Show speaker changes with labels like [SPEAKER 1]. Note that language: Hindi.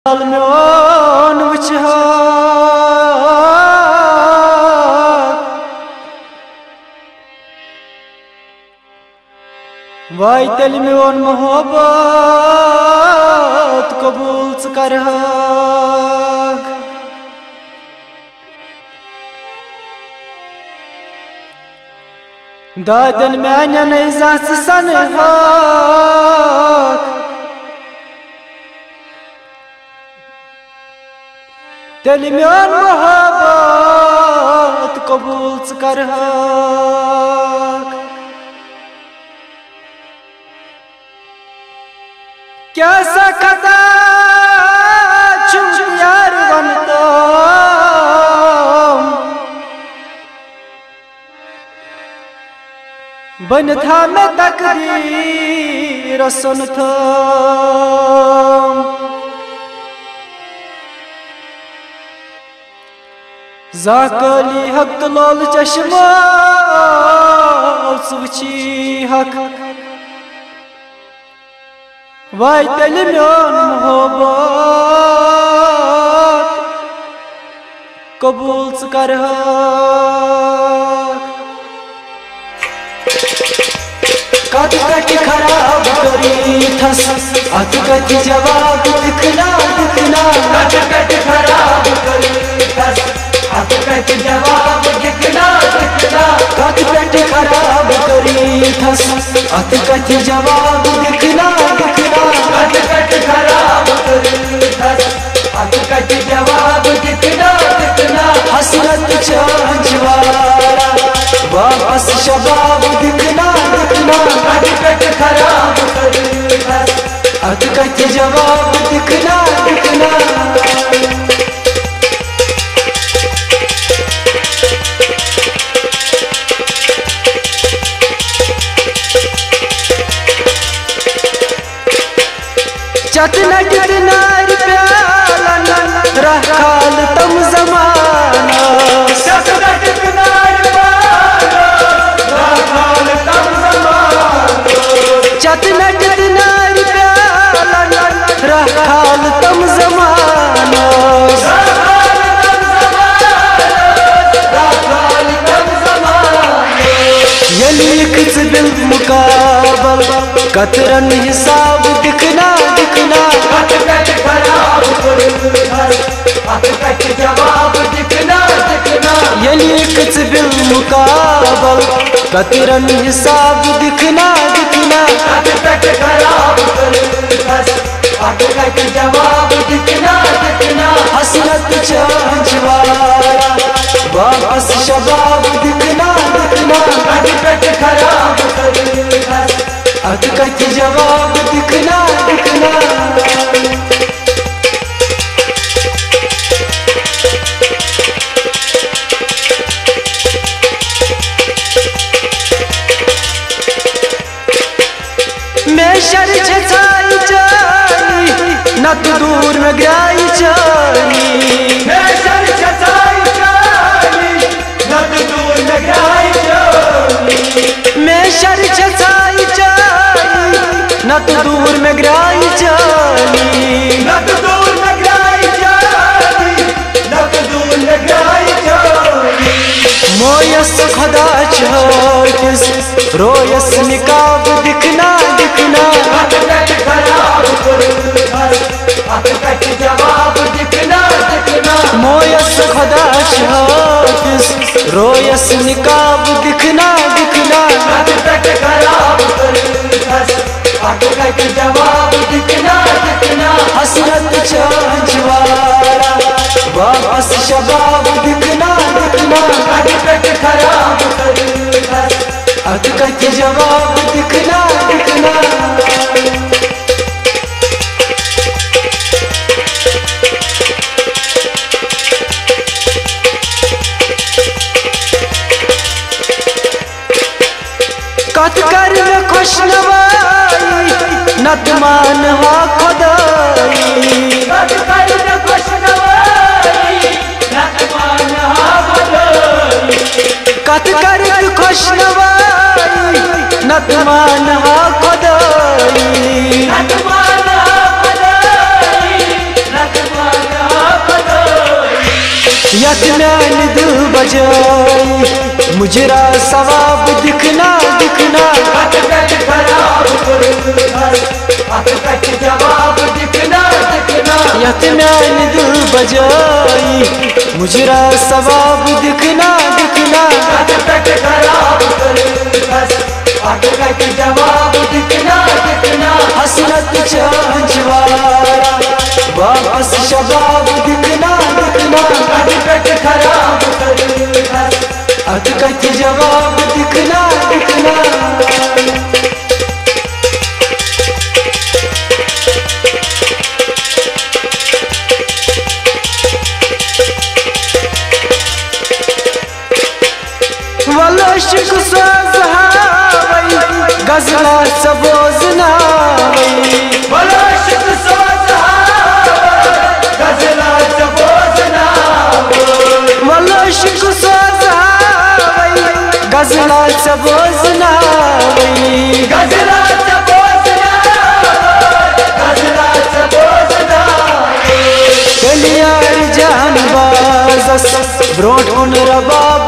[SPEAKER 1] म्योन वुचहा वाई तेल म्योन मोहब्बत कबूल करहा दादन म्यान इज़्ज़त सनहा तेल म्यान मोहब्बत कबूल करहा क्या सा खता छुम यार बनता बन था मैं तकदीर सुन था ज़ाकली हक लोल चश्मा सुवची हक वाई तेल म्योन मोहब्बत कबूल करहा कद कट खराब करी थस अत कट जवाब दिखना दिखना कद कट खराब करी थस अत कट जवाब दिखना दिखना कद कट खराब करी थस अत कट जवाब दिखना दिखना कद कट खराब करी थस अत कट जवाब दिखना दिखना हसरत चांचवारा वापस शबाब दिखना दिखना कद कट खराब करी थस अत कट जवाब दिखना दिखना चतना कितना प्यालन रखाल तम जमाना चतना कितना रखाल तम जमाना चतना कितना प्यालन रखाल तम जमाना ये लिख बिल मुकाबल कतरन हिसाब दिखना दिखना कद कट खराब करी थस अत कट जवाब दिखना दिखना ये लिख बिल मुकाबल कतरन हिसाब दिखना दिखना कद कट खराब करी थस अत कट जवाब दिखना दिखना हसरत चांचवारा वापस शबाब दिखना दिखना कद कट खराब करी थस अत कट जवाब दिखना दिखना मैं शर छाई जानी नत दूर में ग्राई जानी मैं शर छाई जानी नत दूर में ग्राई जानी मैं शर छाई जानी नत दूर में ग्राई जानी नत दूर में ग्राई जानी नत दूर में ग्राई जानी मोयस खुदा चाहतिस रोयस निकाब दिखना दिखना अत कट खराब करी थस अत कट जवाब दिखना दिखना मोयस खुदा चाहतिस रोयस निकाब दिखना दिखना अत कट खराब करी थस अत कट जवाब दिखना दिखना हसरत चांचवारा वापस शबाब दिखना दिखना अत कट खराब करी थस अत कट जवाब दिखना दिखना कत कर में खुश नवाई नत मान हा खुदाई कत कर में खुश नवाई नत मान हा खुदाई कत कर में खुश नवाई नत मान हा खुदाई नत मान हा खुदाई नत यत मैन दिल बजाई मुजरा सवाब दिखना दिखना जवाब दिखना दिखना यत मैन दिल बजाई मुजरा सवाब दिखना दिखना जवाब दिखना दिखना हसरत चांचवारा वापस शबाब दिखना दिखना खराब अटकट जवाब दिखना दिखना वाला शिक सोज़हावई गज़ला सबोज़ नावई वाला शिक सोज़हावई गज़ला सबोज़ नावई वाला शिक सोज़हावई गज़ला सबोज़ नावई गज़ला सबोज़ नावई गज़ला सबोज़ नावई कलियार जानबाज़ ब्रोट उन रबाब